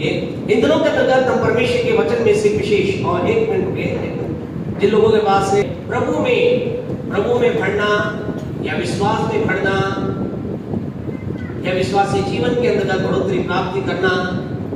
इन दिनों के अंतर्गत हम परमेश्वर के वचन में से विशेष और एक मिनट जिन लोगों के पास है प्रभु में बढ़ना या विश्वास में बढ़ना या विश्वासी जीवन के अंतर्गत बढ़ोतरी प्राप्ति करना,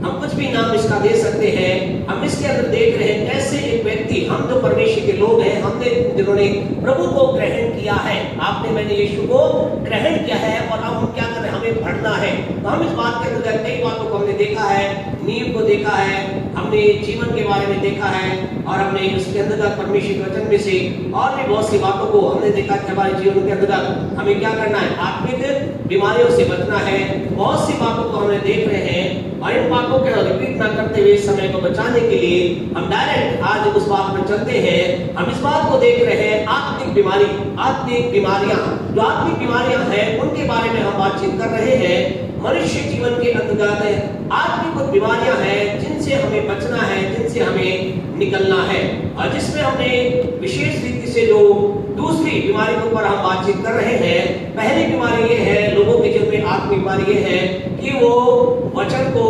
हम कुछ भी नाम इसका दे सकते हैं। हम इसके अंदर देख रहे हैं कैसे एक व्यक्ति, हम जो परमेश्वर के लोग हैं, हमने जिन्होंने प्रभु को ग्रहण किया है, आपने मैंने यीशु को ग्रहण किया है और अब हम क्या कर रहे हैं, हमें बढ़ना है। तो हम इस बात के अंदर कई बातों को हमने देखा है, नींव को देखा है, हमने जीवन के बारे में देखा है और हमने उसके अंतर्गत परमेश्वर के वचन में से और भी बहुत सी बातों को हमने देखा कि हमारे जीवन के अंतर्गत हमें क्या करना है, आत्मिक बीमारियों से बचना है। बहुत सी बातों को हमने देख रहे हैं और इन बातों के रिपीट ना करते हुए समय को बचाने के लिए हम डायरेक्ट आज उस बात पर चलते हैं। हम इस बात को देख रहे हैं आत्मिक बीमारियां, जो आत्मिक बीमारियां हैं उनके बारे में हम बातचीत कर रहे हैं। मनुष्य जीवन के अंतर्गत आत्मिक कुछ बीमारियां हैं जिनसे हमें बचना है, जिनसे हमें निकलना है और जिसमें हमने विशेष रीति से जो दूसरी बीमारी के ऊपर हम बातचीत कर रहे हैं। पहली बीमारी ये है, लोगों के जीवन में आत्मिक बीमारी ये है कि वो वचन को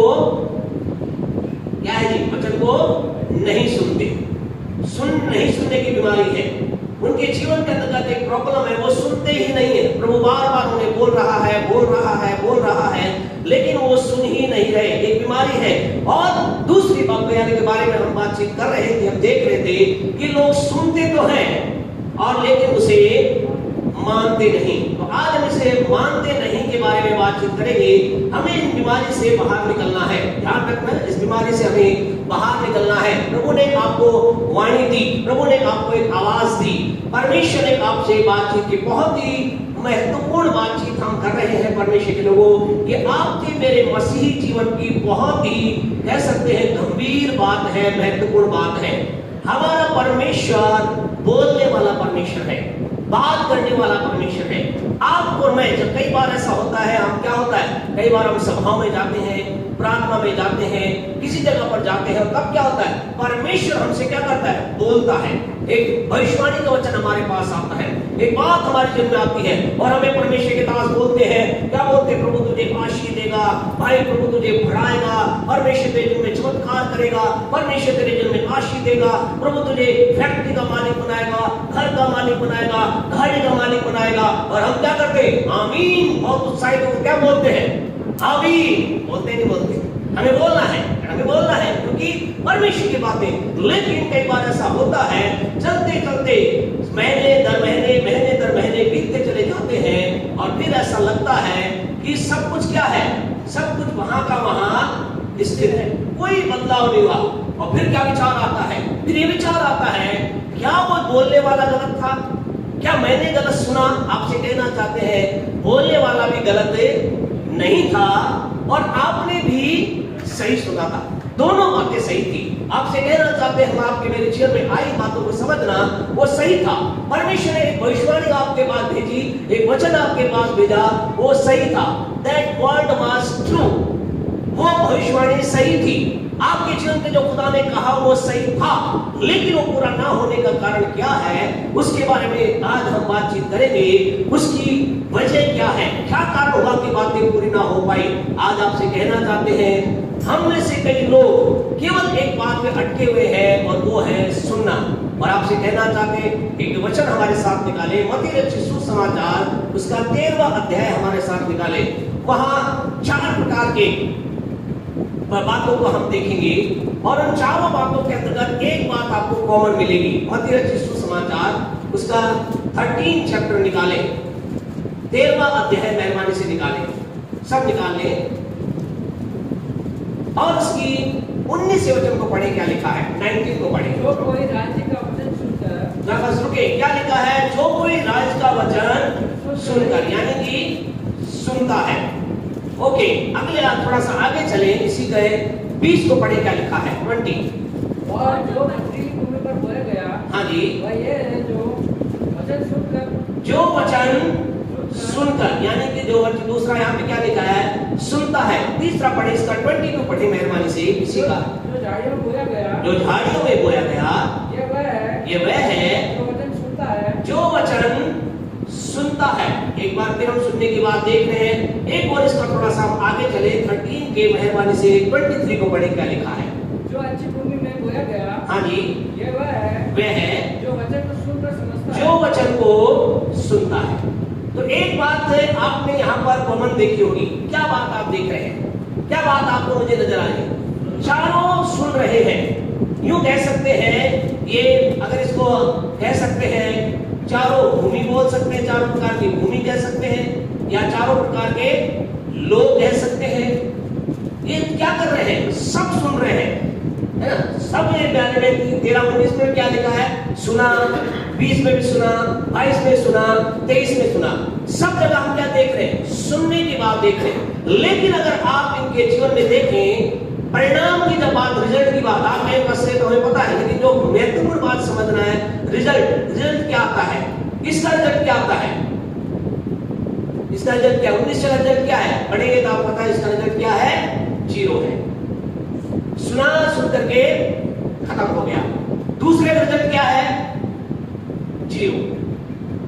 क्या है जी, वचन को नहीं सुनते, नहीं सुनने की बीमारी है। उनके जीवन के अंतर्गत एक प्रॉब्लम है, वो सुनते ही नहीं है। प्रभु बार बार उन्हें बोल रहा है लेकिन वो सुन ही नहीं रहे, एक बीमारी है। और दूसरी बात के बारे में हम बातचीत कर रहे थे, हम देख रहे थे कि लोग सुनते तो हैं और लेकिन उसे मानते नहीं। तो आज हम इसे मानते नहीं के बारे में बातचीत करेंगे। हमें इस बीमारी से बाहर निकलना है, ध्यान रखना, इस बीमारी से हमें बाहर निकलना है। प्रभु ने आपको वाणी दी, प्रभु ने आपको एक आवाज दी, परमेश्वर ने आपसे बातचीत की। बहुत ही महत्वपूर्ण बातचीत हम कर रहे हैं परमेश्वर के लोगों, कि आपके मेरे मसीही जीवन की बहुत ही कह सकते हैं गंभीर बात है, महत्वपूर्ण बात है। हमारा परमेश्वर बोलने वाला परमेश्वर है, बात करने वाला परमेश्वर है। आपको मैं, जब कई बार ऐसा होता है, हम क्या होता है, कई बार हम सभाओं में जाते हैं, प्रार्थना में जाते हैं, किसी जगह पर जाते हैं और तब क्या होता है, परमेश्वर हमसे क्या करता है, बोलता है। एक भविष्यवाणी का वचन हमारे पास आता है, एक बात हमारे जीवन में आती है और हमें परमेश्वर के दास बोलते हैं, क्या बोलते हैं, प्रभु तुझे आशीष देगा, भाई प्रभु तुझे बढ़ाएगा, परमेश्वर तेरे जीवन में चमत्कार करेगा, परमेश्वर तेरे जीवन में आशीष देगा, प्रभु तुझे फैक्ट्री का मालिक बनाएगा, घर का मालिक बनाएगा, गाड़ी का मालिक बनाएगा। और हम क्या करते हैं, आमीन, बहुत उत्साहित होकर क्या बोलते हैं, आमीन बोलते नहीं बोलते, हमें बोलना है क्योंकि परमेश्वर की बातें। लेकिन कई बार ऐसा होता है, चलते चलते महीने दर महीने बीतते चले जाते हैं और फिर ऐसा लगता है कि सब कुछ क्या है, सब कुछ वहां का वहां स्थिर है, कोई बदलाव नहीं हुआ। और फिर क्या विचार आता है, फिर ये विचार आता है, क्या वो बोलने वाला गलत था, क्या मैंने गलत सुना। आपसे कहना चाहते हैं, बोलने वाला भी गलत नहीं था और आपने भी सही सुना था, दोनों बातें सही थी। आपसे कहना चाहते हैं, हम आपके मेरे जीवन में आई बातों को समझना, वो सही था। परमेश्वर ने एक भविष्यवाणी आपके पास भेजी, एक वचन आपके पास भेजा, वो सही था। That word was true, वो भविष्यवाणी सही थी। आपके जीवन में जो खुदा ने कहा वो सही था, लेकिन वो पूरा ना होने का कारण क्या है, उसके बारे में आज हम बातचीत करेंगे। उसकी वजह क्या है, क्या कारण हुआ कि बातें पूरी ना हो पाई। आज आपसे कहना चाहते हैं, हम में से कई लोग केवल एक बात में अटके हुए हैं और वो है सुनना। और आपसे कहना चाहते हैं, एक वचन हमारे साथ निकाले, मत्ती रचित सुसमाचार उसका 13वां अध्याय हमारे साथ निकाले। वहां 4 प्रकार के बातों को हम देखेंगे और उन चारों बातों के अंतर्गत एक बात आपको कॉमन मिलेगी। मत्ती रचित सुसमाचार उसका 13 चैप्टर निकाले, 13वां अध्याय मेहरबानी से निकाले, सब निकाल लें और उसकी 19 वचन को पढ़े, क्या लिखा है, 19 को पढ़े। जो कोई राज्य का वचन सुनकर, बस रुके, क्या लिखा है, जो कोई राज का वचन सुनकर, यानी कि सुनता है। ओके, अगले थोड़ा सा आगे चले, इसी के 20 को पढ़े, क्या लिखा है, 20। और जो पृथ्वी भूमि पर बोया गया, हाँ जी, वह ये है जो वचन सुनकर, जो वचन सुनकर, यानी कि जो वचन, दूसरा यहाँ पे क्या लिखा है, सुनता है। तीसरा पढ़े, इसका 22 पढ़े मेहरबानी से, इसी का, जो झाड़ियों में बोया गया, जो झाड़ियों में बोया गया, ये वह है जो वचन सुनता है, जो वचन सुनता है। एक बार फिर हम सुनने की बात देख रहे हैं, एक और इसका थोड़ा सा हम आगे चले 13 के मेहरबानी से 23 को पढ़े क्या लिखा है। जो अच्छी भूमि में बोया गया, हाँ जी, ये वह है जो वचन को सुनकर समझता है। जो वचन को सुनता है। तो एक बात है आपने यहाँ पर कॉमन देखी होगी। क्या बात आप देख रहे हैं? क्या बात आपको मुझे नजर आ रही है? चारों सुन रहे हैं। यूं कह सकते हैं, ये अगर इसको कह सकते हैं चारों भूमि बोल सकते हैं, चारों प्रकार की भूमि कह सकते हैं, या चारों प्रकार के लोग कह सकते हैं। ये क्या कर रहे हैं? सब सुन रहे हैं, है ना? सब ये बयान में 13-19 में क्या लिखा है? सुना, 20 में भी सुना, 22 में सुना, 23 में सुना। सब जगह हम क्या देख रहे हैं? सुनने की बात देख रहे हैं। लेकिन अगर आप इनके जीवन में देखें, परिणाम की जब बात, रिजल्ट की बात, आप में बस से तो हमें पता है, लेकिन जो महत्वपूर्ण बात समझना है, रिजल्ट क्या आता है? इसका रिजल्ट क्या आता है? इसका रिजल्ट क्या? 19 का रिजल्ट क्या है? पढ़ेंगे तो आपको पता है इसका रिजल्ट क्या है? 0 है। सुना, सुन करके खत्म हो गया। दूसरे का रिजल्ट क्या है? 0,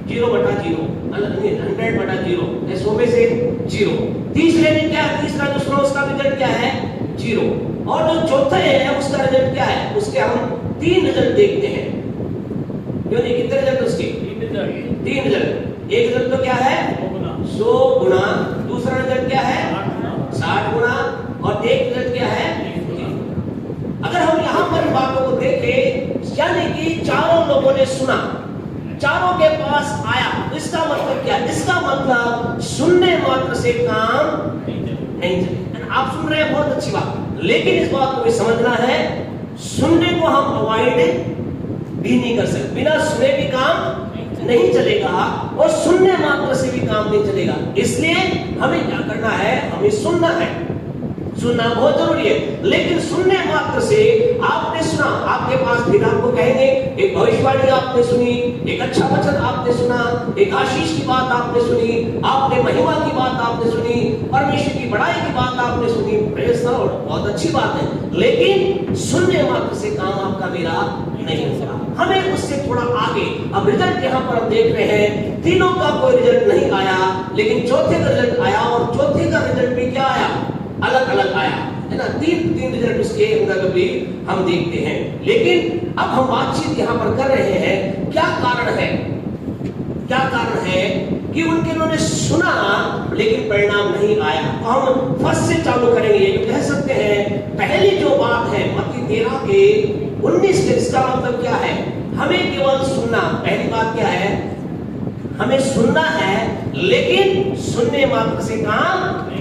0/0, 100/0, 100 में से 0। तीसरे ने क्या? तीसरा जो सुना उसका रिजल्ट क्या है? 0। और जो चौथा है उसका रिजल्ट क्या है? उसके हम 3 रिजल्ट देखते हैं। क्यों नहीं? कितने रिजल्ट उसके? 3 रिजल्ट। एक रिजल्ट तो क्या है? 100 गुना। दूसरा रिजल्ट क्या है? 60 गुना। और एक रिजल्ट क्या है? अगर हम यहां पर बातों को देखें, यानी कि चारों लोगों ने सुना, चारों के पास आया, इसका मतलब क्या? इसका मतलब सुनने मात्र से काम नहीं चलेगा। आप सुन रहे हैं, बहुत अच्छी बात, लेकिन इस बात को भी समझना है, सुनने को हम अवॉइड भी नहीं कर सकते। बिना सुने भी काम नहीं चलेगा और सुनने मात्र से भी काम नहीं चलेगा। इसलिए हमें क्या करना है? हमें सुनना है। सुनना बहुत जरूरी है, लेकिन सुनने मात्र से आपने सुना, आपके पास फिर आपको कहेंगे एक भविष्यवाणी आपने सुनी, एक अच्छा वचन आपने सुना, एक आशीष की बात आपने सुनी, आपने महिमा की बात आपने सुनी, परमेश्वर की बड़ाई की बात आपने सुनी। प्रेज़ द लॉर्ड, बहुत अच्छी बात है, लेकिन सुनने मात्र से काम आपका मेरा नहीं होगा। हमें उससे थोड़ा आगे, अब रिजल्ट यहाँ पर हम देख रहे हैं, तीनों का कोई रिजल्ट नहीं आया, लेकिन चौथे का रिजल्ट आया, और चौथे का रिजल्ट भी क्या आया? अलग अलग आया, है ना? तीन रिजल्ट उसके अंदर भी हम देखते हैं। लेकिन अब हम बातचीत यहाँ पर कर रहे हैं, क्या कारण है? क्या कारण है कि उन्होंने सुना लेकिन परिणाम नहीं आया? तो हम फर्स्ट से चालू करेंगे। कह सकते हैं पहली जो बात है मत्ती 13 के 19 के, इसका मतलब क्या है? हमें केवल सुनना। पहली बात क्या है? हमें सुनना है, लेकिन सुनने मात्र से काम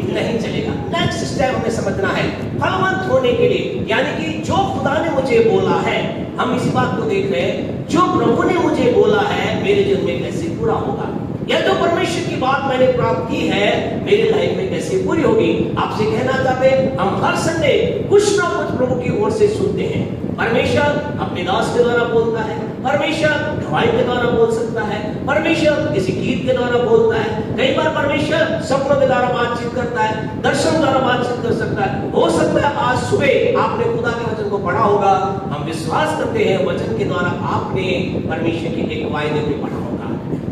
नहीं चलेगा। नेक्स्ट स्टेप हमें समझना है, फलवंत होने के लिए, यानी कि जो खुदा ने मुझे बोला है, हम इसी बात को देख रहे हैं, जो प्रभु ने मुझे बोला है मेरे जीवन में कैसे पूरा होगा, या जो परमेश्वर की बात मैंने प्राप्त की है मेरी लाइफ में कैसे पूरी होगी। आपसे कहना चाहते हैं, हम हर संडे कुछ ना कुछ प्रभु की ओर से सुनते हैं। परमेश्वर अपने दास के द्वारा बोलता है, परमेश्वर गवाही के द्वारा बोल सकता है, परमेश्वर किसी गीत के द्वारा बोलता है, कई बार परमेश्वर सपनों के द्वारा बातचीत करता है, दर्शन द्वारा बातचीत कर सकता है। हो सकता है आज सुबह आपने खुदा के वचन को पढ़ा होगा। हम विश्वास करते हैं वचन के द्वारा आपने परमेश्वर के एक वायदे को पढ़ा होगा।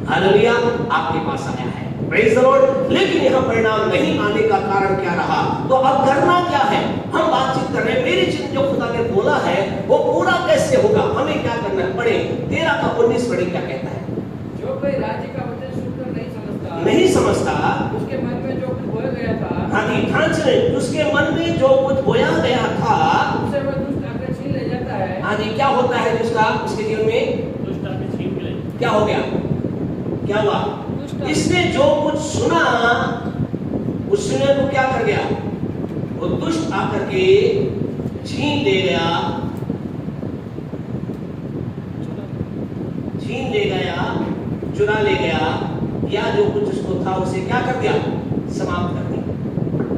हालेलुया, आपके पास आया है। Praise the Lord. लेकिन यहाँ परिणाम नहीं आने का कारण क्या रहा? तो अब करना क्या है? हम बातचीत कर रहे हैं, मेरी चीज जो खुदा ने बोला है वो पूरा कैसे होगा? हमें क्या करना है? पढ़े 13 का 19 पढ़े, क्या कहता है? जो कोई राज्य का वचन सुनकर नहीं समझता, उसके मन में जो कुछ बोया गया था, हाँ जी, ध्यान से, उसके मन में जो कुछ बोया गया था उससे वह दुष्ट आकर छीन ले जाता है। हाँ जी, क्या होता है जिसका उसके जीवन में? दुष्ट आकर छीन ले। क्या हो गया? क्या हुआ? इसने जो कुछ सुना, उसने को क्या कर गया? वो दुष्ट आकर के छीन ले गया, छीन ले गया, चुरा ले गया, या जो कुछ उसको था उसे क्या कर दिया? समाप्त कर दिया।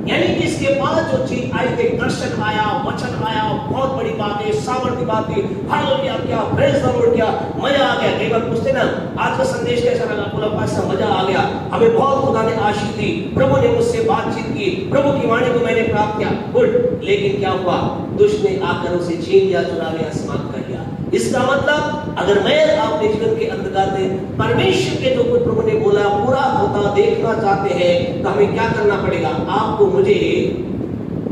यानी कि इसके बाद जो चीज आई थी, दर्शन आया, वचन आया, बहुत बड़ी बात है, सामर्थ्य बात थी, हालेलुया, क्या प्रेज़ द लॉर्ड, क्या मजा आ गया। कई बार पूछते ना, आज का संदेश कैसा लगा? बोला पास्टर मजा आ गया, हमें बहुत खुदा ने आशीष दी, प्रभु ने मुझसे बातचीत की, प्रभु की वाणी को मैंने प्राप्त किया, गुड। लेकिन क्या हुआ? दुष्ट ने आकर उसे छीन लिया, चुरा लिया, समाप्त कर दिया। इसका मतलब अगर मैं अपने जीवन के अंतर्गत परमेश्वर के जो कुछ प्रभु ने बोला पूरा होता देखना चाहते हैं, तो हमें क्या करना पड़ेगा? आपको मुझे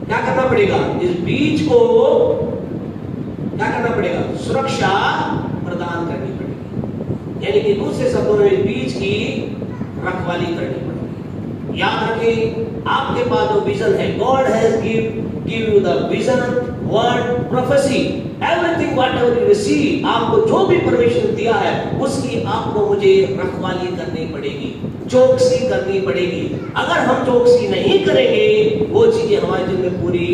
क्या करना पड़ेगा? इस बीज को क्या करना पड़ेगा? सुरक्षा प्रदान करनी पड़ेगी। यानी कि दूसरे शब्दों में इस बीज की रखवाली करनी पड़ेगी। याद रखें, आपके पास जो विजन है, God has give you the vision, word, prophecy, everything whatever you receive, आपको जो भी परमेश्वर दिया है उसकी आपको मुझे रखवाली करनी पड़ेगी, चौकसी करनी पड़ेगी। अगर हम चौकसी नहीं करेंगे वो चीजें हमारे जीवन में पूरी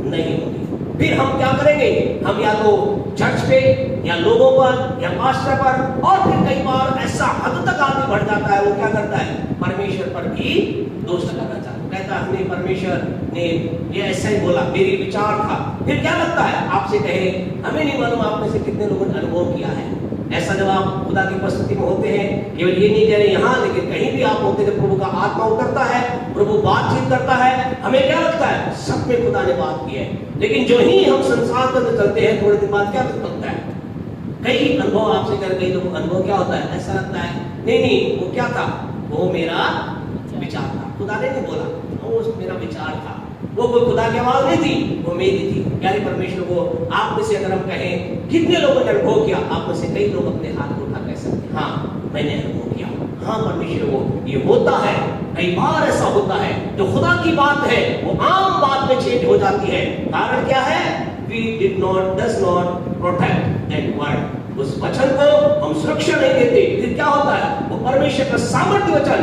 नहीं होगी। फिर हम क्या करेंगे? हम या तो चर्च पे या लोगों पर या पास्टर पर, और फिर कई बार ऐसा हद तक आदमी बढ़ जाता है, वो क्या करता है? परमेश्वर पर भी दोष लगाना चाहता है, कहता है हमने परमेश्वर ने ये ऐसा ही बोला, मेरी विचार था। फिर क्या लगता है? आपसे कहे, हमें नहीं मालूम आप में से कितने लोगों ने अनुभव किया है ऐसा, जब आप खुदा की उपस्थिति में होते हैं, केवल ये नहीं कह रहे यहाँ, लेकिन कहीं भी आप होते हैं, प्रभु का आत्मा उतरता है, प्रभु बातचीत करता है, हमें क्या लगता है? सब में खुदा ने बात की है। लेकिन जो ही हम संसार पर चलते हैं, थोड़े दिन बाद क्या लगता है? कई अनुभव आपसे कर, कई लोग अनुभव क्या होता है? ऐसा लगता है नहीं वो क्या था? वो मेरा विचार था, खुदा ने नहीं बोला, वो मेरा विचार था, वो कोई खुदा की आवाज नहीं थी, वो मेरी थी। प्यारे परमेश्वर को आप में से अगर हम कहें कितने लोगों ने अनुभव किया, आप में से कई लोग अपने हाथ को उठा कह सकते हैं, हाँ मैंने अनुभव किया। हाँ परमेश्वर को ये होता है, कई बार ऐसा होता है, जो खुदा की बात है वो आम बात में चेंज हो जाती है। कारण क्या है? We does not protect that word, उस वचन को हम सुरक्षा नहीं देते। फिर क्या होता है? वो परमेश्वर का सामर्थ्य वचन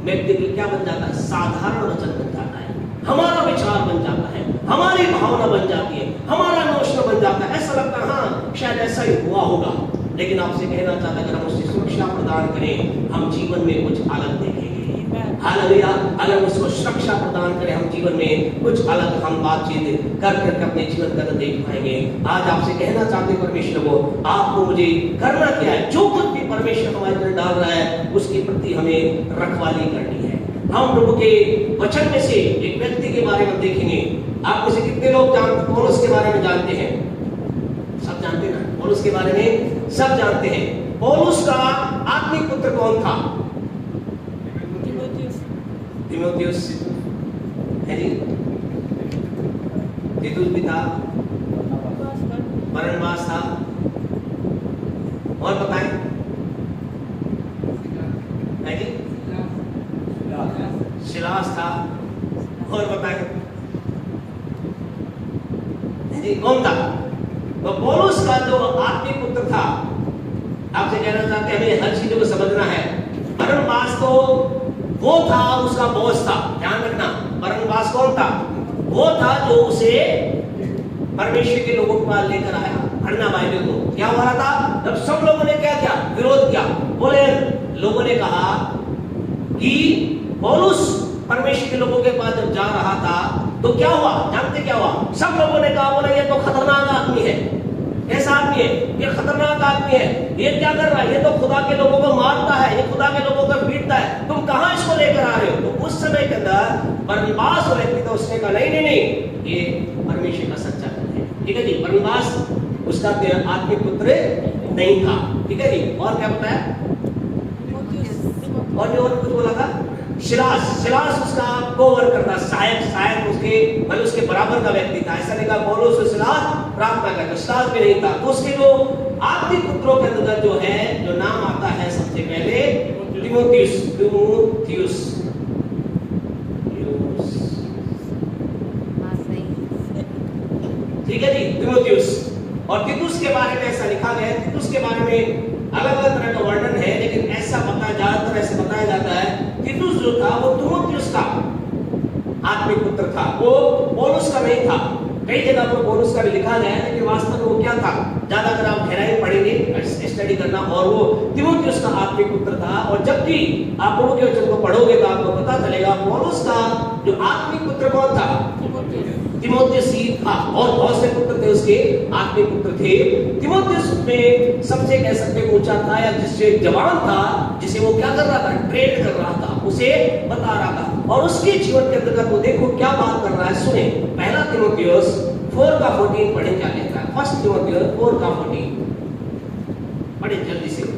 व्यक्ति के क्या बन जाता है? साधारण वचन बन जाता है, हमारा विचार बन जाता है, हमारी भावना बन जाती है, हमारा नोशन बन जाता है। ऐसा लगता है हाँ शायद ऐसा ही हुआ होगा, लेकिन आपसे कहना चाहता है अगर हम उसकी सुरक्षा प्रदान करें, हम जीवन में कुछ अलग देखेंगे। हालेलुया! अगर उसको सुरक्षा प्रदान करें, हम जीवन में कुछ अलग हम बातचीत कर करके अपने जीवन का देख पाएंगे। आज आपसे कहना चाहते हैं परमेश्वर को, आपको मुझे करना क्या है? जो कुछ भी परमेश्वर हमारे अंदर डाल रहा है उसके प्रति हमें रखवाली करनी है। हम प्रभु के वचन में से एक व्यक्ति के बारे में देखेंगे। आप में से कितने लोग पौलुस के बारे में जानते हैं? सब जानते हैं ना? पौलुस के बारे में सब जानते हैं। पौलुस का आत्मिक पुत्र कौन था? तीमुथियुस है जी, तीतुस भी था, बरनबास था, और बताएं है जी, सिलास था, और बताएं है जी, कौन था? तो पौलुस का जो आत्मिक पुत्र था, आपसे कहना चाहते हैं हमें हर चीजों को समझना है। बरनबास तो वो था, उसका बॉस था, ध्यान रखना। बरनबास कौन था? वो था जो उसे परमेश्वर के लोगों के पास लेकर आया। पढ़ना बाइबल को, क्या हो रहा था? जब सब लोगों ने क्या किया? विरोध किया। बोले लोगों ने कहा कि पौलुस परमेश्वर के लोगों के पास जब जा रहा था तो क्या हुआ? जानते क्या हुआ? सब लोगों ने कहा बोले ये तो खतरनाक आदमी है। कैसा आदमी है? ये खतरनाक आदमी है, ये क्या कर रहा है? ये तो खुदा के लोगों को मारता है, ये खुदा के लोगों को पीटता है, तुम कहां इसको लेकर आ रहे हो? तो उस समय के अंदर बरनबास और व्यक्ति तो उसने कहा नहीं, ये परमेश्वर का सच्चा पुत्र है। ठीक है जी, बरनबास उसका आत्मिक पुत्र नहीं था। ठीक है जी, और क्या बताया? और कुछ बोला था? सिलास उसका कोवर्कर था, सहायक उसके बराबर का व्यक्ति था। ऐसा नहीं कहा पौलुस और सिलास प्रार्थना करता, सिलास भी नहीं था। तो उसके जो आत्मिक पुत्रों के अंदर जो है, जो नाम आता है सबसे पहले तीमुथियुस। ठीक है जी, तीमुथियुस। और तीतुस के बारे में ऐसा लिखा गया है, तीतुस के बारे में अलग अलग तरह का वर्णन है, लेकिन ऐसा ज्यादातर ऐसे बताया जाता है तीतुस जो था वो तीमुथियुस का आत्मिक पुत्र था, वो पौलुस का नहीं था। कई जगह पर पौलुस का भी लिखा गया है, लेकिन वास्तव में वो क्या था? ज्यादा अगर आप गहराई पढ़ेंगे, स्टडी करना, और वो तीमुथियुस का आत्मिक पुत्र था। और जब भी आप प्रभु के वचन को पढ़ोगे तो आपको पता चलेगा पौलुस का जो आत्मिक पुत्र कौन था? तीमुथियुस ही था। और बहुत से पुत्र थे उसके, आत्मिक पुत्र थे। तीमुथियुस में सबसे कह सकते ऊंचा था, या जिससे जवान था, जिसे वो क्या कर रहा था? ट्रेन कर रहा था, उसे बता रहा था। और उसके जीवन के अंतर्गत वो देखो क्या बात कर रहा है, सुने। पहला तीमुथियुस 4 का 14 पढ़े क्या कहता है? फर्स्ट तिमोथेयुस 4 का 14 पढ़े जल्दी से। उस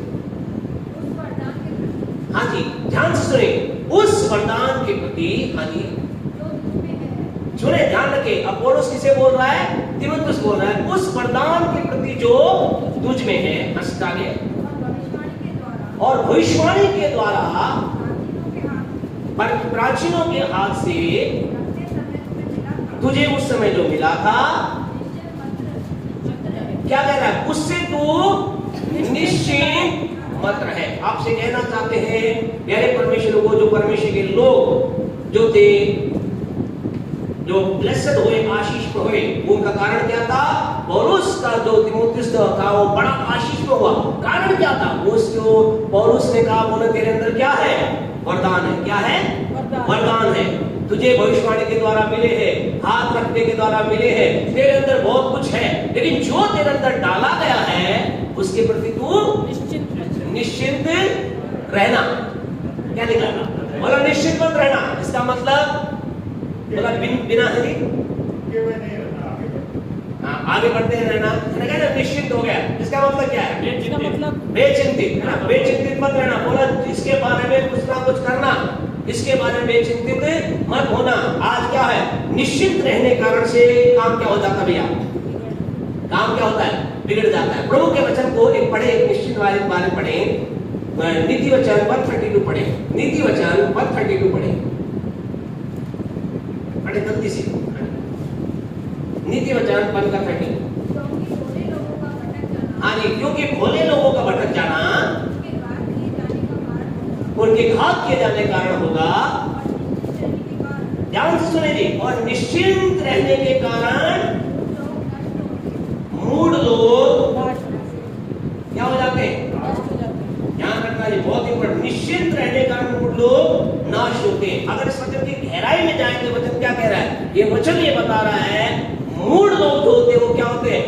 वरदान के प्रति हाँ जी, ध्यान से सुने, उस वरदान के प्रति, हाँ जी जो तुझ में है, सुने, ध्यान रखे। अब पौलुस किसे बोल रहा है? तिमोथेयुस बोल रहा है, उस वरदान के प्रति जो तुझ में है। हंसता आगे, और भविष्यवाणी के द्वारा और भविष्यवाणी के द्वारा प्राचीनों के हाथ प्राचीनों के हाथ से से रखते समय तुम्हें मिला था। तुझे उस समय जो मिला था, निश्चय मंत्र है। क्या कह रहा है? उससे तू निश्चिंत मत रहे। आपसे कहना चाहते हैं प्यारे परमेश्वर को, जो परमेश्वर के लोग जो थे, जो ब्लेस्ड हुए, आशीष पे हुए, उनका कारण क्या था? पौलुस का जो तिमोथेयुस था वो बड़ा आशीष पे हुआ। कारण क्या था? उसको पौलुस ने कहा, बोले तेरे अंदर क्या है? वरदान है। क्या है? वरदान है। तुझे भविष्यवाणी के द्वारा मिले हैं, हाथ रखने के द्वारा मिले हैं, तेरे अंदर बहुत कुछ है, लेकिन जो तेरे अंदर डाला गया है उसके प्रति तू निश्चिंत रहना। क्या निकला? बोला निश्चिंत मत रहना। इसका मतलब बोला बिना हरी आगे बढ़ते हैं रहना, निश्चिंत हो गया। इसका मतलब क्या है? बेचिंतित है ना, बेचिंतित मत रहना। बोला इसके बारे में कुछ ना कुछ करना, इसके बारे में बेचिंतित मत होना। आज क्या है? निश्चिंत रहने कारण से काम क्या हो जाता है भैया? काम क्या होता है? बिगड़ जाता है। प्रभु के वचन को एक पढ़े, एक निश्चित वाले बारे पढ़े, नीति वचन 132 पढ़े, नीति वचन 132 पढ़े, पढ़े जल्दी से। नीति वचन 1:30। क्योंकि भोले लोगों का भटक जाना हाँ जी, क्योंकि भोले लोगों का भटक जाना उनके घात किए जाने का कारण उनके घात के जाने कारण होगा। होगा। और निश्चित रहने के कारण ध्यान से सुने जी, और निश्चिंत रहने के कारण लोग नष्ट होंगे। मूढ़ लोग क्या हो जाते हैं? ध्यान रखना जी, बहुत इंपॉर्टेंट। निश्चिंत रहने के कारण मूढ़ लोग नाश होते हैं। अगर इस वचन की गहराई में जाएंगे, वचन क्या कह रहा है? ये वचन ये बता रहा है मूढ़ लोग जो होते हैं वो क्या होते हैं?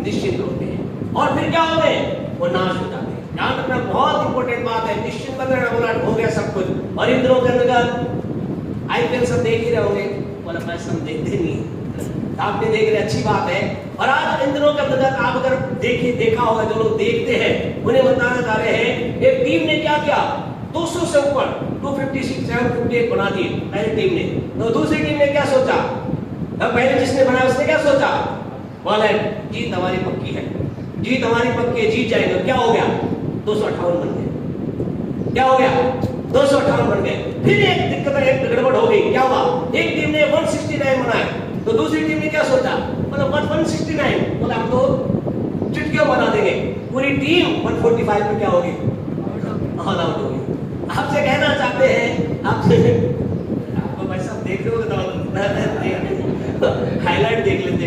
निश्चिंत होते हैं। और फिर क्या होते हैं? वो नाश हो जाते हैं। ध्यान रखना, बहुत इंपॉर्टेंट बात है। निश्चिंत मत रहना। बोला हो गया सब कुछ, और इन दिनों के अंदर आईपीएल सब देख ही रहे होंगे। बोला मैं सब देखते नहीं, आपने देख रहे, अच्छी बात है। और आज इन दिनों के अंदर आप अगर देखा होगा, जो लोग देखते हैं उन्हें बताना चाह रहे हैं, एक टीम ने क्या किया? 200 से ऊपर 256 758 बना दिए पहली टीम ने। तो दूसरी टीम ने क्या सोचा? पहले जिसने बनाया उसने क्या सोचा? बोले जीत हमारी पक्की है, जीत हमारी पक्की है, जीत जाएंगे। क्या हो गया? 258 बन गए। क्या हो गया? 258 बन गए। फिर एक दिक्कत, एक गड़बड़ हो गई। क्या हुआ? एक टीम ने 169 बनाया, तो दूसरी टीम ने क्या सोचा? मतलब 169, बोला हम तो चुटकियों बना देंगे। पूरी टीम 145 में क्या होगी? ऑल आउट होगी। आपसे कहना चाहते हैं, आपको भाई साहब देख रहे हो हाईलाइट देख लेते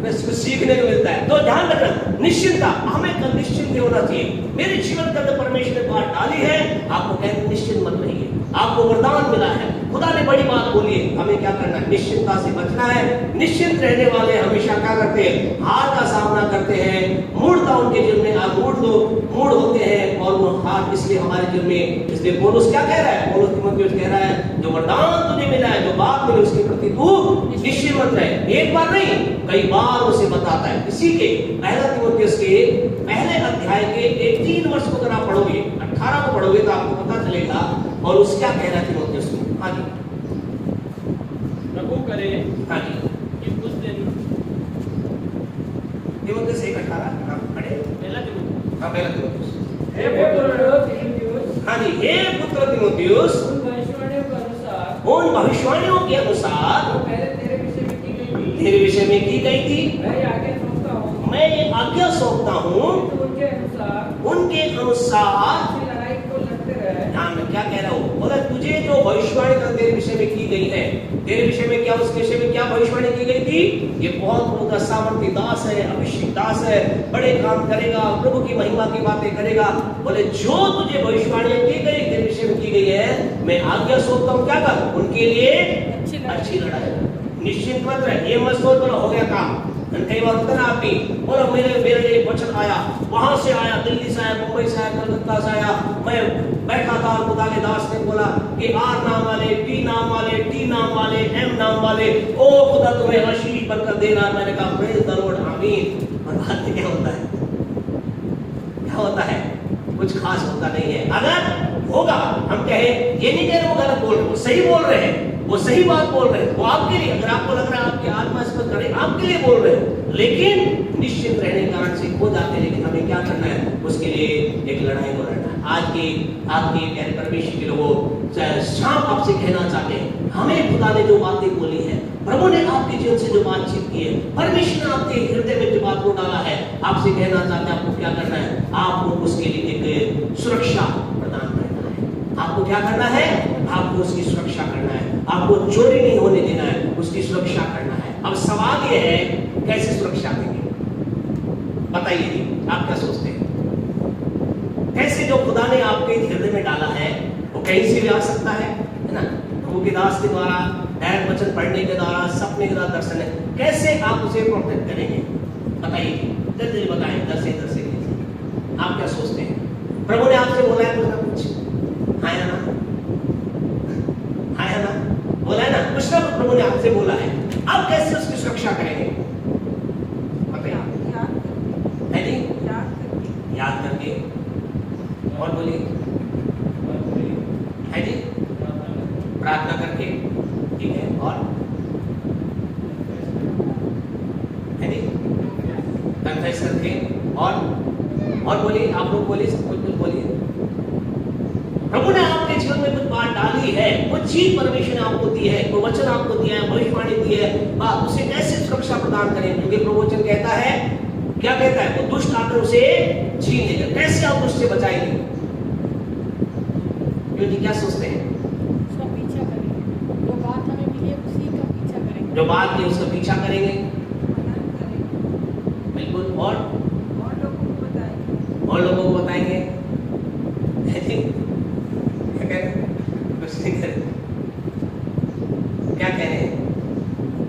कुछ सीखने को मिलता है। तो ध्यान रखना, निश्चिंतता, हमें कल निश्चिंत होना चाहिए। मेरे जीवन के अंदर परमेश्वर ने बात डाली है, आपको कहते निश्चिंत मत रहिए। आपको वरदान मिला है, खुदा ने बड़ी बात बोली है, हमें क्या करना है? निश्चिंतता से बचना है। निश्चिंत रहने वाले हमेशा क्या करते हैं? हार का सामना करते हैं। मूढ़ता उनके जीवन में, मूढ़ होते हैं, और वो हार इसलिए हमारे जीवन में। इसलिए पौलुस क्या कह रहा है? पौलुस तिमोथेयुस कह रहा है, जो वरदान तुझे मिला है, जो बात मिली, उसके प्रति तू निश्चिंत मत रहे। एक बार नहीं, कई बार उसे बताता है। इसी के पहला तिमोथेयुस के पहले अध्याय के 18 वर्ष को अगर आप पढ़ोगे, 18 को पढ़ोगे तो आपको पता चलेगा। और उस क्या कह रहा है तिमोथेयुस को? हाँ जी, प्रभु करे हाँ जी, कि कुछ दिन तिमोथेयुस 1:18 पढ़े। पहला तिमोथेयुस। हाँ, पहला तिमोथेयुस। हे पुत्र तिमोथेयुस, हाँ जी, हे पुत्र तिमोथेयुस, उन भविष्यवाणियों के अनुसार उन भविष्यवाणियों के अनुसार जो पहले तेरे विषय में की गई थी, तेरे विषय में की गई थी, मैं ये आज्ञा सौंपता हूँ, मैं ये आज्ञा सौंपता हूँ, तो उनके अनुसार उनके अनुसार। अच्छी लड़ाई को लड़ते रहे। ध्यान में क्या कह रहा हूँ? बोला तुझे जो भविष्यवाणी तेरे विषय में की गई है, तेरे विषय में क्या, उसके विषय में क्या भविष्यवाणी की गई थी? ये बहुत बड़ा सामर्थी दास है, अभिषेक दास है, बड़े काम करेगा, प्रभु की महिमा की बातें करेगा। बोले जो तुझे भविष्यवाणी की गई, तेरे विषय में की गई है, मैं आज्ञा सौंपता हूँ, क्या कर? उनके लिए अच्छी लड़ाई। निश्चिंत मत रहे, ये मत सोच बोला हो गया काम। कई बार होता ना आदमी, बोला मेरे लिए वचन आया, वहां से आया, दिल्ली से आया, मुंबई से आया, कलकत्ता से आया, मैं बैठा था, खुदा के दास ने बोला कि आर नाम वाले, टी नाम वाले, टी नाम वाले, एम नाम वाले, ओ खुदा तुम्हें आशीष बरकत देना। मैंने कहा प्रेज द लॉर्ड, आमीन। कुछ खास होता नहीं है। अगर होगा, हम कहें ये नहीं कह रहे वो गलत बोल रहे, वो सही बोल रहे हैं, वो सही बात बोल रहे हैं, वो आपके लिए, अगर आपको लग रहा है आपकी आत्मा इस पर करे, आपके लिए बोल रहे हैं, लेकिन निश्चित रहने के कारण से खो जाते हैं। लेकिन हमें क्या करना है, उसके लिए एक लड़ाई को लड़ना है। आज की आपके प्यारे परमेश्वर के लोगों, शाम आपसे कहना चाहते हैं, हमें खुदा ने जो बातें बोली है, प्रभु ने आपके जीवन से जो बातचीत की है, परमेश्वर ने आपके हृदय में जो बात को डाला है, आपसे कहना चाहते हैं आपको क्या करना है, आपको उसके लिए एक सुरक्षा प्रदान करना है। आपको क्या करना है, आपको उसकी सुरक्षा करना है, आपको चोरी नहीं होने देना है, उसकी सुरक्षा करना है। अब सवाल यह है, कैसे सुरक्षा देंगे, बताइए जी, आप क्या सोचते हैं? कैसे जो खुदा ने आपके हृदय में डाला है वो कहीं से भी आ सकता है ना? प्रभु के दास के द्वारा, डायरेक्ट वचन पढ़ने के द्वारा, सपने के द्वारा, दर्शन है, कैसे आप उसे प्रोटेक्ट करेंगे? बताइए, जल्दी बताएं, दर्शे आप क्या सोचते हैं? प्रभु ने आपसे बोला है कुछ ना कुछ, हाँ या ना? हाँ या ना? बोला है ना, कुछ ना कुछ प्रभु ने आपसे बोला है, आप कैसे उसकी सुरक्षा करेंगे? बताइए। है जी? याद करके, और बोलिए, है जी? प्रार्थना करके, ठीक है, और है जी? कन्फेस करके, और बोलिए, आप लोग बोलिए, कुछ बोलिए। प्रभु ने आपके जीवन में कुछ बात डाली है, कुछ चीज परमेश्वर ने आपको दी है, कोई वचन आपको दिया है, भविष्यवाणी दी है, आप उसे कैसे सुरक्षा प्रदान करें? क्योंकि प्रभु वचन कहता है, क्या कहता है, वो दुष्ट आकर उसे छीन लेगा। कैसे आप उससे बचाएंगे? क्योंकि क्या सोचते हैं? उसका पीछा करेंगे, जो बात हमें मिली है उसी का पीछा करेंगे, जो बात है उसका पीछा करेंगे, बिल्कुल, और लोगों को बताएंगे, है जी? क्या कह रहे हैं? कुछ नहीं कह रहे, क्या कह रहे हैं?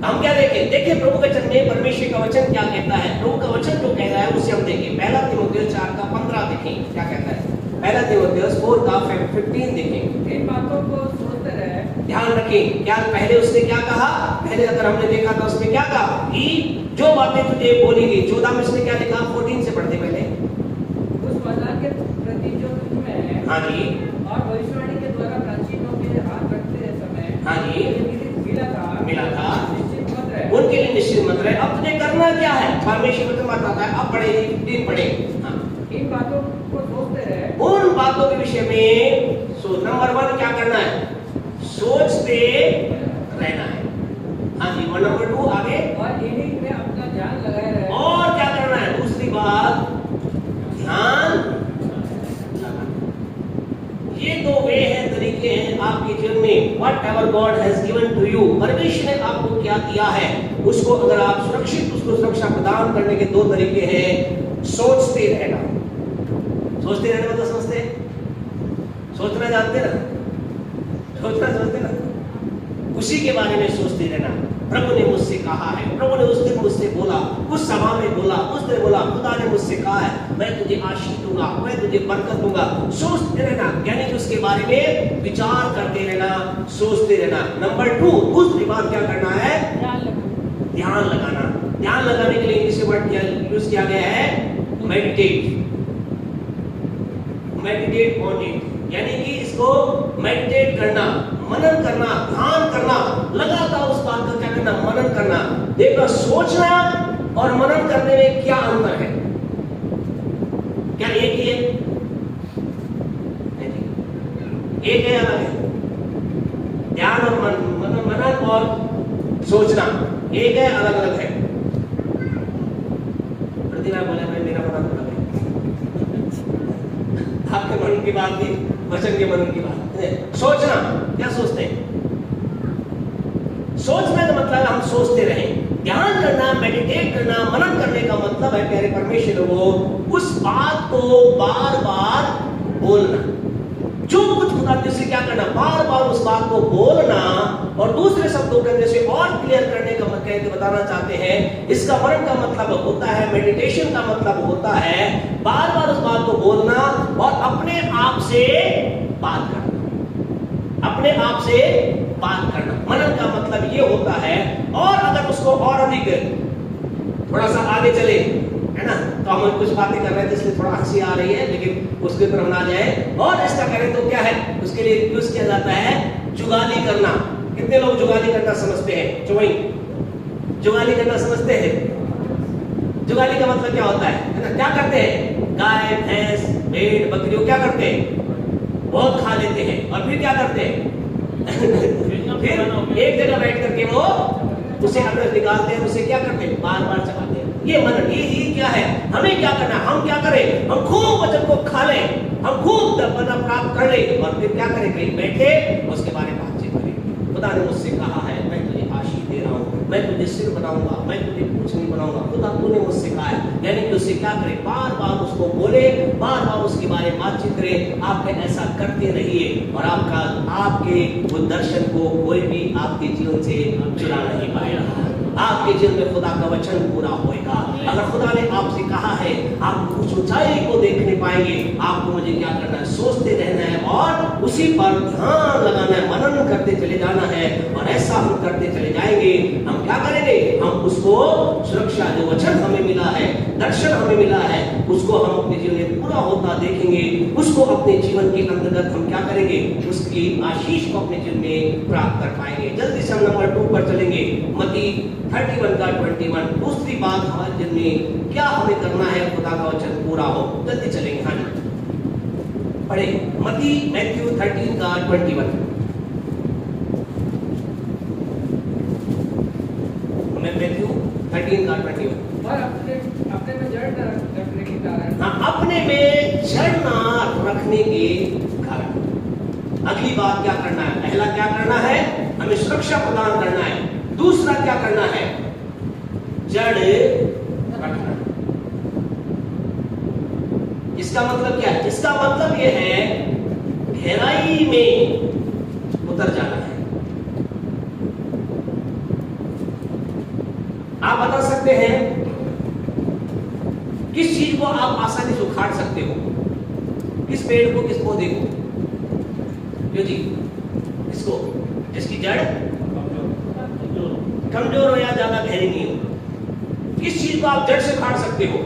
हम क्या देखें? देखिए प्रभु के वचन में परमेश्वर का वचन क्या कहता है, प्रभु का वचन जो कह रहा है उसे हम देखें। पहला तीमुथियुस 4:15 देखें, क्या कहता है? पहला तीमुथियुस 4:15 देखें। इन बातों को सोचते रहे, ध्यान रखें, क्या पहले उसने क्या कहा? पहले अगर हमने देखा था उसने क्या कहा कि जो बातें तुझे बोली गई, 14 में उसने क्या लिखा? 14 से पढ़ते पहले, उस वचन के प्रति जो तुम्हें हाँ जी, और भविष्यवाणी के द्वारा प्राचीनों के हाथ रखते समय, हाँ जी, मिला था, निश्चित मत रहे, उनके लिए निश्चित मत रहे। अब तुझे करना क्या है? परमेश्वर वचन बताता है, अब पढ़े, दिन पढ़े, हाँ, इन बातों को सोचते रहे, उन बातों के विषय में नंबर 1 क्या करना है? सोचते रहना है। हाँ जी, और नंबर 2 आगे, और इन्हीं में अपना ध्यान लगाए रहे, और क्या करना है? दूसरी बात, ध्यान लगाना। ये दो वे हैं, तरीके हैं आपके जीवन में। Whatever God has given to you, परमेश्वर ने आपको क्या दिया है, उसको अगर आप सुरक्षित, उसको सुरक्षा प्रदान करने के 2 तरीके हैं। सोचते रहना, सोचते रहने मतलब समझते हैं, सोचना जानते ना, सोचना समझते ना, उसी के बारे में सोचते रहना। प्रभु ने मुझसे कहा है, प्रभु ने उस दिन मुझसे बोला, उस सभा में बोला, उस दिन बोला, खुदा ने मुझसे कहा है, मैं तुझे आशीष दूंगा, मैं तुझे बरकत दूंगा। सोचते रहना, यानी कि उसके बारे में विचार करते रहना, सोचते रहना। नंबर 2, दूसरी बात क्या करना है? ध्यान लगाना। ध्यान लगाने के लिए इंग्लिश वर्ड यूज किया गया है मेडिटेट, मेडिटेट ऑन इट, यानी कि इसको मेडिटेट करना, मनन करना, ध्यान करना, लगातार उस बात का क्या करना? मनन करना। देखो, सोचना और मनन करने में क्या अंतर है? क्या एक ही है? नहीं, एक है, अलग है। ध्यान और मनन और सोचना एक है, अलग अलग है। प्रतिभा बोले भाई मेरा मनन अलग है, आपके मनन की बात थी, वचन के मनन की बात। सोचना, क्या सोचते हैं? सोचने का मतलब हम सोचते रहें। ध्यान करना, मेडिटेट करना, मनन करने का मतलब है प्यारे परमेश्वर लोगों, उस बात को बार बार बोलना। जो कुछ खुदा ने से क्या करना, बार बार उस बात को बोलना। और दूसरे शब्दों के अंदर से और क्लियर करने का कहते बताना चाहते हैं, इसका मनन का मतलब होता है, मेडिटेशन का मतलब होता है बार बार उस बात को बोलना और अपने आप से बात करना, अपने आप से बात करना। मनन का मतलब ये होता है। और अगर उसको और अधिक थोड़ा सा आगे चले, है है ना। तो हम कुछ बातें कर रहे थे इसलिए थोड़ा हंसी आ रही है, लेकिन उसके ऊपर ना जाए। और ऐसा करें तो क्या है, उसके लिए यूज किया जाता है जुगाली करना। कितने लोग जुगाली करना समझते हैं? चुवई जुगाली करना समझते हैं? जुगाली का मतलब क्या होता है ना? क्या करते हैं? गाय भैंस भेड़ बकरियों क्या करते हैं? बहुत खा लेते हैं और फिर क्या करते हैं? फिर एक जगह बैठ करके वो उसे अंदर निकालते हैं, उसे क्या करते हैं? बार बार चबाते हैं। ये मनन, ये क्या है? हमें क्या करना? हम क्या करें? हम खूब वचन को खा लें, हम खूब बना प्राप्त कर लें और फिर क्या करें? कहीं बैठे उसके बारे में बातचीत करें। खुदा ने मुझसे कहा है, मैं तुझे आशीष दे रहा हूँ, मैं तुझे सिर बनाऊंगा, मैं तुझे कुछ नहीं बनाऊंगा। खुदा तूने मुझसे कहा है, यानी कि उससे क्या करें? बार बार उसको बोले, बार बार उसके बारे में बातचीत करें। आप ऐसा करते रहिए और आपके वो दर्शन को कोई भी आपके जीवन से चुरा नहीं पाएगा। आपके जीवन में खुदा का वचन पूरा होएगा। अगर खुदा ने आपसे कहा है, आप उस ऊंचाई को देखने पाएंगे। आपको मुझे क्या करना है? सोचते रहना है और उसी पर ध्यान लगाना है, मनन करते चले जाना है। और ऐसा हम करते चले जाएंगे, हम क्या करेंगे? हम उसको सुरक्षा, जो वचन हमें मिला है, दर्शन हमें मिला है, उसको हम अपने जीवन में पूरा होता देखेंगे। उसको अपने जीवन के अंतर्गत हम क्या करेंगे? उसकी आशीष को अपने जीवन में प्राप्त कर पाएंगे। जल्दी से हम नंबर 2 पर चलेंगे। मत्ती 31 का 21। दूसरी बात हमारे जीवन में क्या हमें करना है? खुदा का वचन पूरा हो। जल्दी चलेंगे। हाँ जी, पढ़े मैथ्यू 13 का 21। मैथ्यू 13 का 21। और अपने में जड़ न रखने के कारण, हाँ, अपने में जड़ ना रखने के कारण। अगली बात क्या करना है? पहला क्या करना है? हमें सुरक्षा प्रदान करना है। दूसरा क्या करना है? जड़ रखना। इसका मतलब क्या है? इसका मतलब यह है गहराई में उतर जाना है। आप बता सकते हैं किस चीज को आप आसानी से उखाड़ सकते हो? किस पेड़ को, किस पौधे को? जो जी, इसको, जिसकी जड़ कमजोर हो या ज्यादा गहरी नहीं हो। किस चीज को आप जड़ से उखाड़ सकते हो?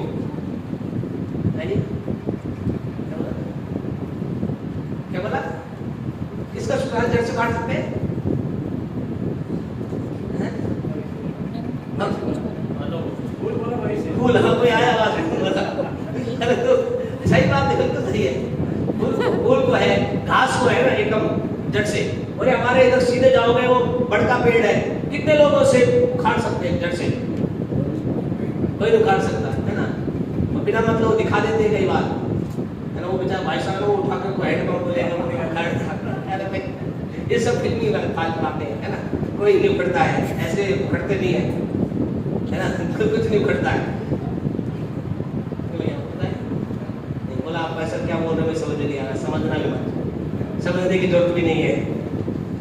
क्या बोला? किसका जड़ से उखाड़ सकते हैं? फूल। हाँ, कोई आया आवाज तो सही बात है, बिल्कुल सही है। फूल को है, घास को है ना, एकदम जड़ से। और हमारे इधर सीधे जाओगे, वो बड़का पेड़ है, कितने लोगों से उखाड़ सकते हैं जड़ से? कोई नहीं उखाड़ सकता है ना। तो बिना मतलब दिखा देते हैं कई बार, है ना। वो बेचारा भाई साहब को उठाकर को हेड पंप ले उखाड़, ये सब फिल्मी बातें है ना। कोई नहीं उखड़ता है, ऐसे उखड़ते नहीं है ना। कुछ नहीं उखड़ता है। बोला आप ऐसा क्या बोल रहे हो? समझ नहीं आ रहा। समझना भी मत, समझने की जरूरत भी नहीं है।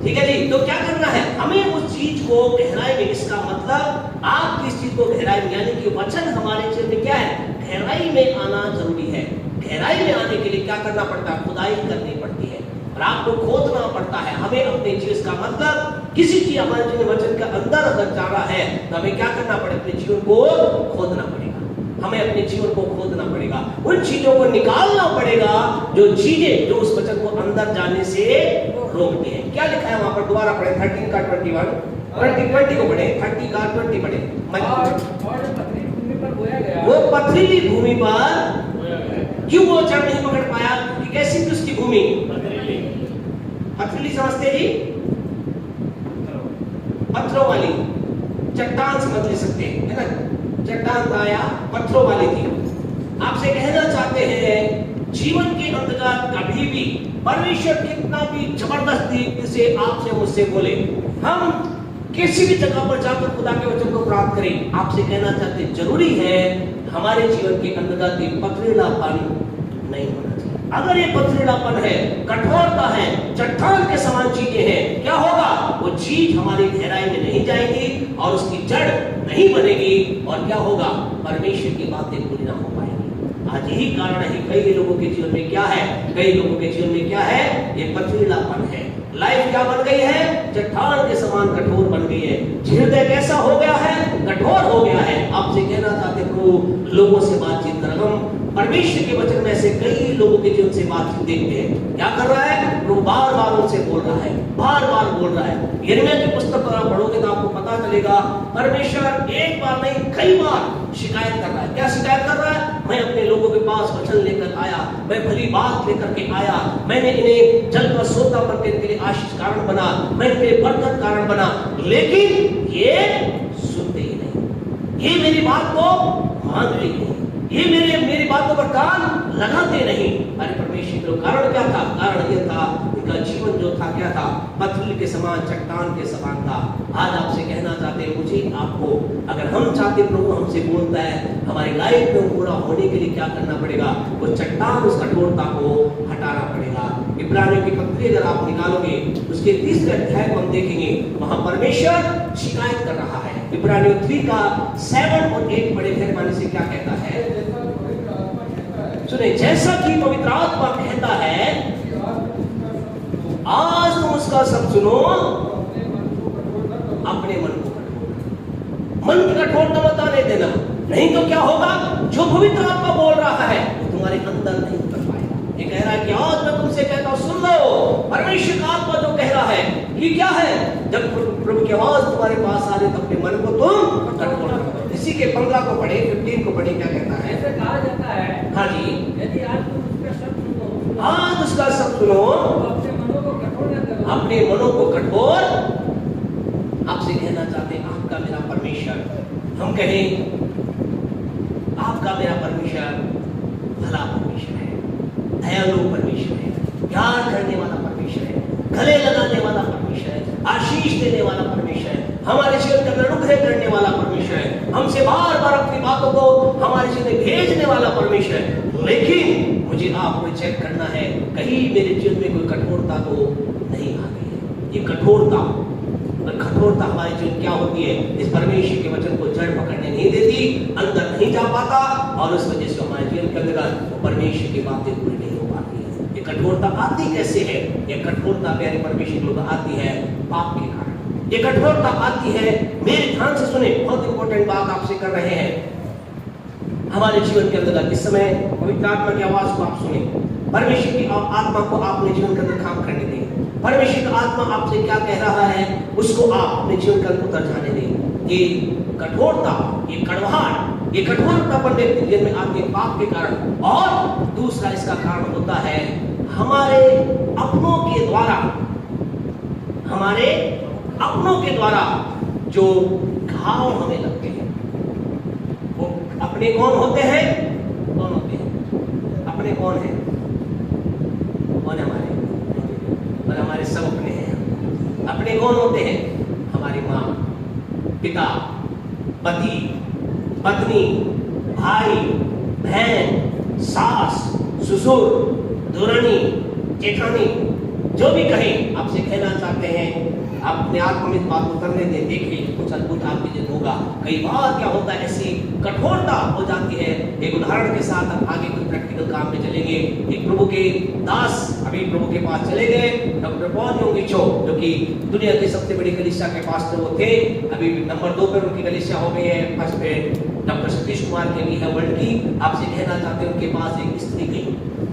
ठीक है जी। तो क्या करना है? हमें उस चीज को गहराई में, इसका मतलब आप किस चीज को गहराई में, यानी कि वचन हमारे जीवन में क्या है? गहराई में आना जरूरी है। गहराई में आने के लिए क्या करना पड़ता है? खुदाई करनी पड़ती है और आपको खोदना पड़ता है। हमें अपने चीज का मतलब किसी चीज हमारे जीवन वचन के अंदर अगर जा रहा है तो हमें क्या करना पड़ेगा? अपने जीवन को खोदना पड़ेगा। हमें अपने जीवन को खोदना पड़ेगा, उन चीजों को निकालना पड़ेगा जो चीजें जो उस वचन को अंदर जाने से रोकती हैं। क्या लिखा है वहां पर? दोबारा पढ़े 13 का 21। 20 को पढ़े, 30 का 20 पढ़े। और पथरीली भूमि पर बोया गया, वो पथरीली भूमि पर क्यों वो जड़ नहीं पकड़ पाया? कि कैसी थी उसकी भूमि? पथरीली समझते जी? पत्थरों वाली, चट्टान समझ ले सकते हैं, है ना। चट्टान था या पत्थरों वाली थी। आपसे कहना चाहते हैं, जीवन के अंतर्गत कभी भी परमेश्वर कितना भी जबरदस्ती से आपसे मुझसे बोले, हम किसी भी जगह पर जाकर खुदा के वचन को प्राप्त करें, आपसे कहना चाहते जरूरी है हमारे जीवन के अंतर्गत ये पथरीलापन नहीं होना चाहिए। अगर ये पथरीलापन है, कठोरता है, चट्टान के समान चीजें हैं, क्या होगा? वो चीज हमारी गहराई में नहीं जाएगी और उसकी जड़ नहीं बनेगी और क्या होगा? परमेश्वर की बातें पूरी ना हो पाएगी। आज यही कारण है कई लोगों के जीवन में क्या है? कई लोगों के जीवन में क्या है? ये पथरीलापन है। लाइफ क्या बन गई है? चट्टान के समान कठोर बन गई है। हृदय कैसा हो गया है? कठोर हो गया है। आपसे कहना चाहते प्रभु प्रभु लोगों से बातचीत कर। हम परमेश्वर के वचन में ऐसे कई लोगों के जीवन से बातचीत देखते हैं। क्या कर रहा है? प्रभु बार बार उनसे बोल रहा है, बार बार बोल रहा है। यिर्मयाह की पुस्तक पर आप पढ़ोगे तो आपको पता चलेगा परमेश्वर एक बार नहीं कई बार शिकायत कर रहा है। क्या शिकायत कर रहा है? मैं अपने लोगों के पास वचन लेकर आया, मैं भली बात लेकर के आया, मैंने इन्हें जल का सोता बनकर इनके लिए आशीष कारण बना, मैं इनके लिए बरकत कारण बना, लेकिन ये सुनते ही नहीं, ये मेरी बात को मानते ही नहीं, ये मेरी बातों पर कान लगाते नहीं। अरे परमेश्वर का कारण क्या था? कारण यह था उनका जीवन जो था क्या था? पत्थर के समान, चट्टान के समान था। आज आपसे कहना चाहते हैं, मुझे आपको, अगर हम चाहते प्रभु हमसे बोलता है, हमारी लाइफ में पूरा होने के लिए क्या करना पड़ेगा? वो चट्टान, उस कठोरता को हटाना पड़ेगा। इब्रानियों की पत्री अगर आप निकालोगे, उसके 30वें अध्याय को हम देखेंगे, वहां परमेश्वर शिकायत कर रहा है। इब्रानियों 3 का 7 और 8 पढ़े मेहरबानी से क्या कहता है? सुने, जैसा कि पवित्र आत्मा कहता है, आज तुम उसका सब सुनो, अपने मन को कठोर, मन की कठोरता मत आने देना, नहीं तो क्या होगा? जो पवित्र आत्मा बोल रहा है वो तुम्हारे अंदर नहीं उतर पाएगा। ये कह रहा है कि आज मैं तुमसे कहता हूं, सुन लो, परमेश्वर का आत्मा जो कह रहा है ये क्या है? जब प्रभु की आवाज तुम्हारे पास आ रही तो अपने मन को तुम कठोर करो। इसी के 15 को पढ़े, 15 को पढ़े, क्या कहता है? ऐसे कहा जाता है, हाँ जी, यदि आज तुम उसका शब्द सुनो, आज उसका सब सुनो, तो अपने मनों को कठोर न करो। अपने मनों को कठोर। आपसे कहना चाहते हैं, आपका मेरा परमेश्वर, हम कहें आपका मेरा परमेश्वर भला परमेश्वर है, दयालु परमेश्वर है, प्यार करने वाला परमेश्वर है, गले लगाने वाला परमेश्वर है, आशीष देने वाला परमेश्वर है, हमारे जीवन का अनुग्रह करने वाला परमेश्वर है, हमसे बार बार अपनी बातों को हमारे जीवन में भेजने वाला परमेश्वर है। लेकिन मुझे आपको चेक करना है, कहीं मेरे जीवन में कोई कठोरता तो नहीं आ गई है। ये कठोरता हमारे जीवन क्या होती है? इस परमेश्वर के वचन को जड़ पकड़ने नहीं देती, अंदर नहीं जा पाता, और उस वजह से हमारे जीवन के अंदर वो परमेश्वर की बातें पूरी नहीं हो पाती है। ये कठोरता आती कैसे है? ये कठोरता प्यारे परमेश्वर लोग आती है पाप के कारण। ये कठोरता आती है, मेरे ध्यान से सुने, बहुत इंपॉर्टेंट बात आपसे कर रहे हैं। हमारे जीवन के अंदर इस समय पवित्र आत्मा की आवाज को आप सुने, परमेश्वर की आत्मा को आपने जीवन के अंदर काम करने दें। परमेश्वर का आत्मा आपसे क्या कह रहा है उसको आप अपने जीवन के अंदर उतर जाने दें। ये कठोरता, ये कड़वाहट, ये कठोरतापन व्यक्ति जीवन में आती है पाप के कारण। और दूसरा इसका कारण होता है हमारे अपनों के द्वारा, हमारे अपनों के द्वारा जो घाव हमें लगते हैं। वो अपने कौन होते हैं? कौन होते हैं? अपने कौन है? कौन है हमारे? और हमारे सब अपने हैं। अपने कौन होते हैं? हमारी माँ, पिता, पति, पत्नी, भाई, बहन, सास, ससुर, दुरानी, जेठानी, जो भी कहें, आपसे कहना चाहते हैं अपने आप को इस बात को करने दें। देखिए कुछ अद्भुत आपके जीवन होगा। कई बार क्या होता है, ऐसी कठोरता हो जाती है। एक उदाहरण के साथ हम आगे कुछ प्रैक्टिकल काम में चलेंगे। एक प्रभु के दास अभी प्रभु के पास चले गए, डॉक्टर पॉल योंगिचो, जो कि दुनिया की सबसे बड़ी कलीसिया के पास्टर वो थे। अभी नंबर 2 पर उनकी कलीसिया हो गई है। फर्स्ट पे डॉक्टर सतीश कुमार के लिए है वर्ल्ड की। आपसे कहना चाहते हैं, उनके पास एक स्त्री गई,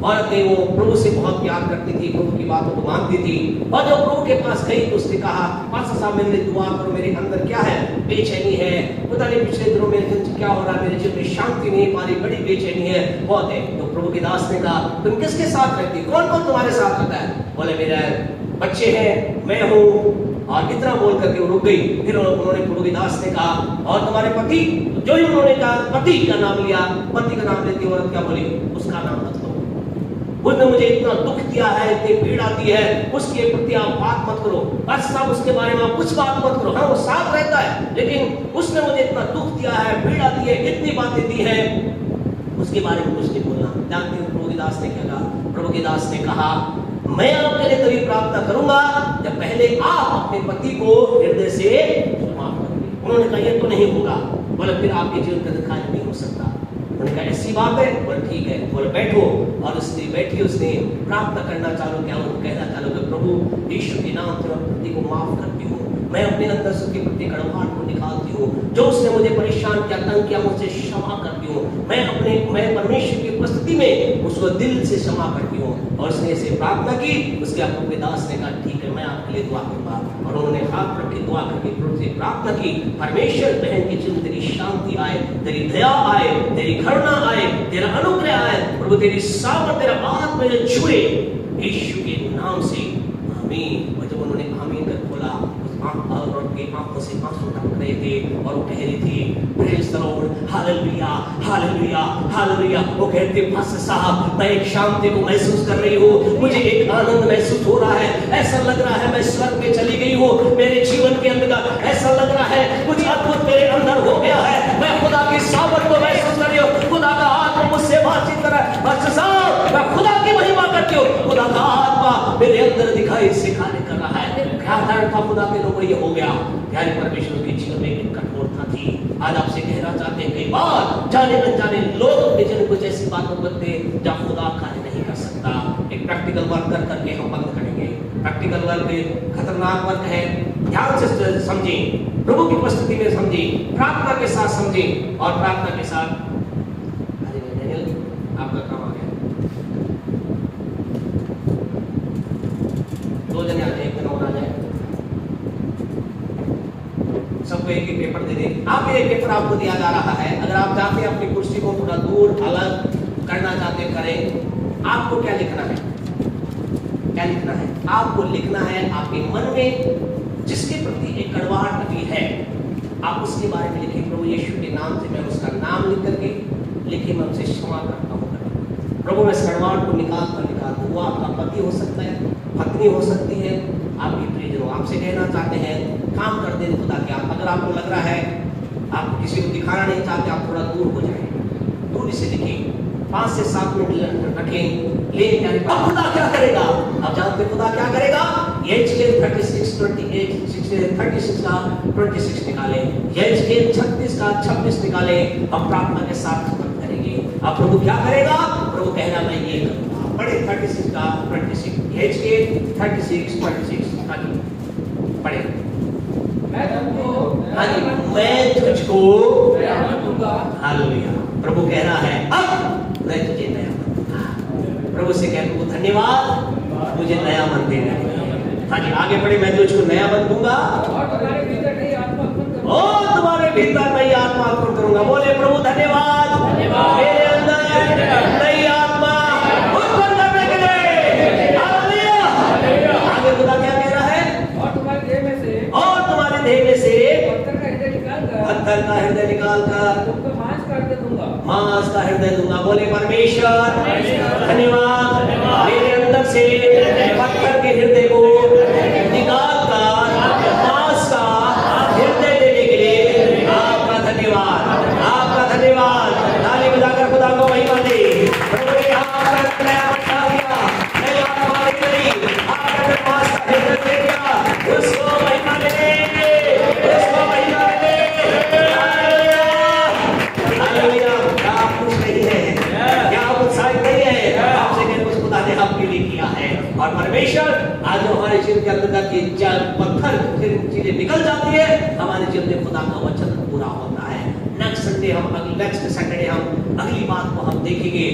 औरत थी, वो प्रभु से बहुत प्यार करती थी, प्रभु की बातों को मानती थी। और जब प्रभु के पास गई तो उसने कहा, पास्टर साहब मेरे लिए दुआ करो, मेरे अंदर क्या है? बेचैनी है, पता नहीं पिछले दिनों मेरे जीवन क्या हो रहा है, मेरे जीवन में शांति नहीं पा रही, बड़ी बेचैनी है, बहुत है। तो प्रभु के दास ने कहा, तुम किसके साथ रहती? कौन कौन तुम्हारे साथ रहता है? बोले मेरा बच्चे हैं, मैं हूँ। और इतना बोल करके वो रुक गई। फिर उन्होंने प्रभु के दास ने कहा, और तुम्हारे पति? जो ही उन्होंने कहा पति का नाम लिया, पति का नाम लेती औरत क्या बोली? उसका नाम मत लो, उसने मुझे इतना दुख दिया है, इतनी पीड़ा दी है, उसके प्रति आप बात मत करो, बस सब उसके बारे में आप कुछ बात मत करो। हाँ वो साथ रहता है, लेकिन उसने मुझे इतना दुख दिया है, पीड़ा दी है, इतनी बातें दी है, उसके बारे में कुछ नहीं बोलना। जानते हो प्रभु के दास ने क्या कहा? प्रभु के दास ने कहा, मैं आपके लिए तभी प्रार्थना करूंगा जब पहले आप अपने पति को हृदय से माफ करोगे। उन्होंने कहा ये तो नहीं होगा। बोले फिर आपके जीवन का कार्य नहीं हो सकता। उन्होंने कहा ऐसी बात है? बोले ठीक है। बोले बैठो। और उसने बैठी, उसने प्रार्थना करना चालू किया, उनको कहना चालू किया, प्रभु यीशु के नाम से मैं पति को माफ करती हूँ, मैं अपने अंदर से उसके प्रति कड़वाहट को निकालती हूँ, जो उसने मुझे परेशान किया, तंग किया, मुझसे क्षमा करती हूँ। मैं परमेश्वर की उपस्थिति में उसको दिल से क्षमा करती हूँ। और उसने से प्रार्थना की। उसके आपको के दास ने कहा ठीक है, मैं आपके लिए दुआ करूंगा। और उन्होंने हाथ रख के दुआ करके प्रभु से प्रार्थना की, परमेश्वर बहन के जीवन तेरी शांति आए, तेरी दया आए, तेरी करुणा आए, तेरा अनुग्रह आए, प्रभु तेरी सामर्थ, तेरा आत्मा में छुए यीशु के नाम से, आमीन। और जब उन्होंने आमीन कर बोला, और उनकी आंखों से आंसू टपक रहे थे और वो कह रही थी praise the Lord, hallelujah, hallelujah, hallelujah. वो कहते पास्टर साहब, मैं एक शांति को महसूस कर रही हूँ, मुझे एक आनंद महसूस हो रहा है, ऐसा लग रहा है मैं स्वर्ग में चली गई हूँ, मेरे जीवन के अंदर ऐसा लग रहा है कुछ अद्भुत मेरे अंदर हो गया है, मैं खुदा की सामर्थ को महसूस कर रही हूँ, खुदा का आत्मा मुझसे बातचीत कर रहा है। पास्टर साहब, मैं खुदा की महिमा करती हूँ, खुदा का आत्मा मेरे अंदर दिखाई से कार्य कर रहा है। क्या कारण था खुदा के लोगों, ये हो गया प्यारे परमेश्वर के जीवन में एक कठोरता थी। आज आपसे कहना चाहते हैं, कई बार जाने अनजाने लोग अपने जन कुछ ऐसी बातों करते हैं जहाँ खुदा कार्य नहीं कर सकता। एक प्रैक्टिकल वर्क कर करके हम बंद करेंगे। प्रैक्टिकल वर्क खतरनाक वर्क है, ध्यान से समझें, प्रभु की उपस्थिति में समझें, प्रार्थना के साथ समझें और प्रार्थना के साथ आपका काम आ गया। 2 जने आ जाए, 1 जन और आ जाए, सबको एक एक पेपर दे दें। आप एक पेपर आपको दिया जा रहा है, अगर आप चाहते हैं अपनी कुर्सी को थोड़ा दूर अलग करना चाहते हैं, करें। आपको क्या लिखना है? क्या लिखना है? आपको लिखना है आपके मन में जिसके प्रति एक कड़वाहट अभी है, आप उसके बारे में लिखें। प्रभु यीशु के नाम से मैं उसका नाम लिख करके लिखे, मैं उसे क्षमा करता हूँ। प्रभु मैं इस कड़वाहट को निकाल दूँ। वो आपका पति हो सकता है, पत्नी हो सकती है, आपकी प्रियजन हो। आपसे कहना चाहते हैं काम कर दें खुदा के। अगर आपको लग रहा है आप किसी को दिखाना नहीं चाहते, आप थोड़ा दूर हो जाए, दूर से लिखें, 5 से 7 मिनट रखें, ले जाए। अब खुदा क्या करेगा? अब जानते खुदा क्या करेगा? यहेजकेल 36 का 26 निकाले, यहेजकेल 36 का 26 निकाले। हम प्रार्थना के साथ खत्म करेंगे। अब प्रभु क्या करेगा? प्रभु कहना मैं ये करूंगा। पढ़े 36 का 26, यहेजकेल 36 पढ़े। मैं तुमको मैं तुझको दूंगा। हालेलुया। प्रभु कह रहा है अब मैं तुझे नया मन दूंगा। प्रभु से कह प्रभु धन्यवाद, मुझे नया मन देने के लिए। हाँ जी, आगे बढ़े। मैं तुझको नया मन दूंगा और तुम्हारे भीतर नई आत्मा उत्पन्न करूंगा। और तुम्हारे भीतर नई आत्मा उत्पन्न करूंगा। बोले प्रभु धन्यवाद, मेरे अंदर नई आत्मा उत्पन्न करने के लिए। हालेलुया। आगे खुदा क्या कह रहा है? और तुम्हारे देह में से पत्थर का हृदय निकाल कर तुमको मांस काट दे दूंगा। मांस का हृदय दूंगा। बोले परमेश्वर धन्यवाद, मेरे अंदर से पत्थर के हृदय को निकाल कर मांस का हृदय देने के लिए आपका धन्यवाद, आपका धन्यवाद। ताली बजाकर खुदा को महिमा दे। प्रभु ने आपका नया बचा दिया, नई आत्मा दी, आपका मांस का हृदय दे दिया, उसको महिमा दे, उसको महिमा दे। हालेलुया। क्या आप खुश नहीं हैं? क्या आप उत्साहित नहीं हैं? आपसे कहते कुछ खुदा ने आपके लिए किया है। और परमेश्वर आज हमारे जीवन के अंदर की पत्थर चीजें निकल जाती है, हमारे जीवन में खुदा का वचन पूरा होता है। नेक्स्ट सैटरडे हम अगली बात को हम देखेंगे।